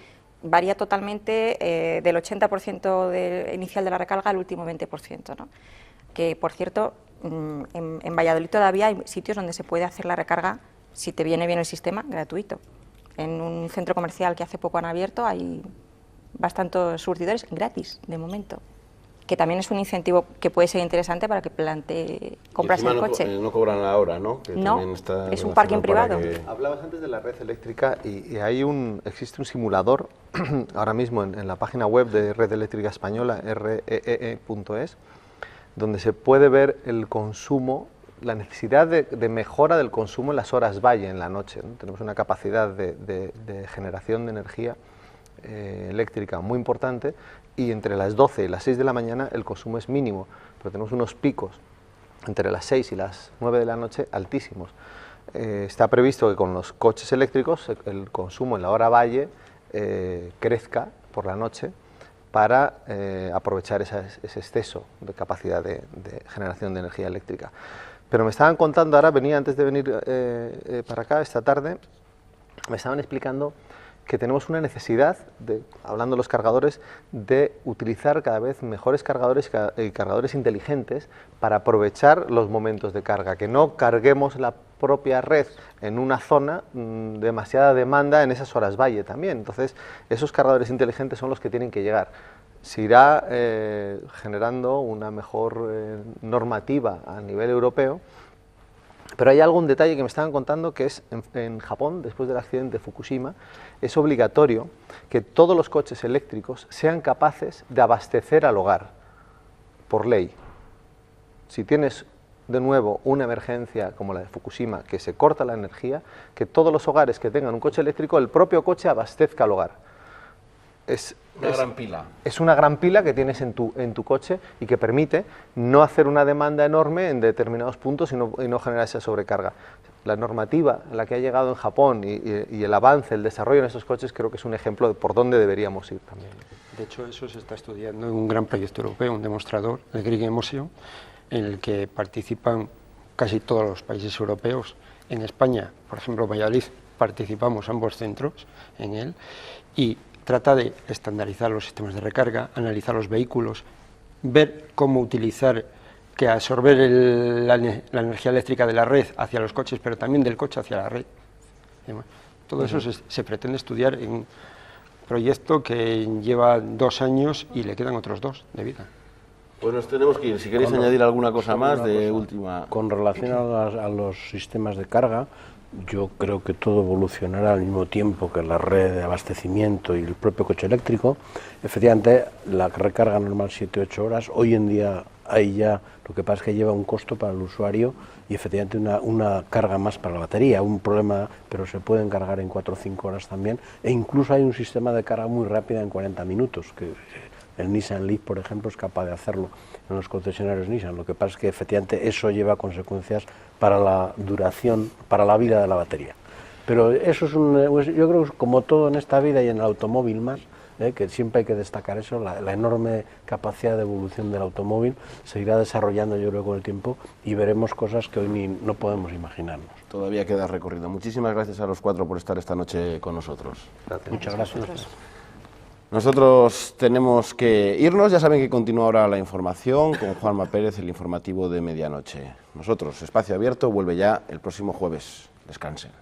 varía totalmente del 80% inicial de la recarga al último 20%, ¿no? Que, por cierto, en Valladolid todavía hay sitios donde se puede hacer la recarga, si te viene bien el sistema, gratuito. En un centro comercial que hace poco han abierto hay bastantes surtidores gratis, de momento, que también es un incentivo que puede ser interesante para que plantee comprarse el coche. No cobran ahora, ¿no? Que no, es un parking privado. Hablabas antes de la red eléctrica y existe un simulador ahora mismo en la página web de Red Eléctrica Española, reee.es, donde se puede ver el consumo, la necesidad de mejora del consumo en las horas valle, en la noche, ¿no? Tenemos una capacidad de generación de energía eléctrica muy importante y entre las 12 y las 6 de la mañana el consumo es mínimo, pero tenemos unos picos entre las 6 y las 9 de la noche altísimos. Está previsto que con los coches eléctricos el consumo en la hora valle crezca por la noche para aprovechar ese exceso de capacidad de generación de energía eléctrica. Pero me estaban contando, ahora venía antes de venir para acá esta tarde, me estaban explicando que tenemos una necesidad, hablando de los cargadores, de utilizar cada vez mejores cargadores y cargadores inteligentes para aprovechar los momentos de carga, que no carguemos la propia red en una zona, demasiada demanda en esas horas valle también. Entonces, esos cargadores inteligentes son los que tienen que llegar. Se irá generando una mejor normativa a nivel europeo, pero hay algún detalle que me estaban contando que es en Japón, después del accidente de Fukushima, es obligatorio que todos los coches eléctricos sean capaces de abastecer al hogar, por ley. Si tienes de nuevo una emergencia como la de Fukushima, que se corta la energía, que todos los hogares que tengan un coche eléctrico, el propio coche abastezca al hogar. Una gran pila. Es una gran pila que tienes en tu coche y que permite no hacer una demanda enorme en determinados puntos y no generar esa sobrecarga. La normativa a la que ha llegado en Japón y el avance, el desarrollo en estos coches creo que es un ejemplo de por dónde deberíamos ir también. De hecho, eso se está estudiando en un gran proyecto europeo, un demostrador, el Green Emotion, en el que participan casi todos los países europeos. En España, por ejemplo, Valladolid, participamos ambos centros en él y trata de estandarizar los sistemas de recarga, analizar los vehículos, ver cómo utilizar, que absorber la energía eléctrica de la red hacia los coches, pero también del coche hacia la red. Todo eso se pretende estudiar en un proyecto que lleva 2 años y le quedan otros 2 de vida. Pues nos tenemos que ir. Si queréis añadir alguna cosa más de última... Con relación a los sistemas de carga, yo creo que todo evolucionará al mismo tiempo que la red de abastecimiento y el propio coche eléctrico. Efectivamente, la recarga normal 7-8 horas, hoy en día hay ya, lo que pasa es que lleva un costo para el usuario y efectivamente una carga más para la batería, un problema, pero se pueden cargar en 4 o 5 horas también, e incluso hay un sistema de carga muy rápida en 40 minutos, que el Nissan Leaf, por ejemplo, es capaz de hacerlo en los concesionarios Nissan. Lo que pasa es que efectivamente eso lleva consecuencias para la duración, para la vida de la batería. Pero eso es yo creo que como todo en esta vida y en el automóvil más, que siempre hay que destacar eso, la enorme capacidad de evolución del automóvil se irá desarrollando, yo creo, con el tiempo, y veremos cosas que hoy no podemos imaginarnos. Todavía queda recorrido. Muchísimas gracias a los 4 por estar esta noche con nosotros. Gracias. Muchas gracias. Nosotros tenemos que irnos, ya saben que continúa ahora la información con Juanma Pérez, el informativo de medianoche. Nosotros, Espacio Abierto, vuelve ya el próximo jueves. Descansen.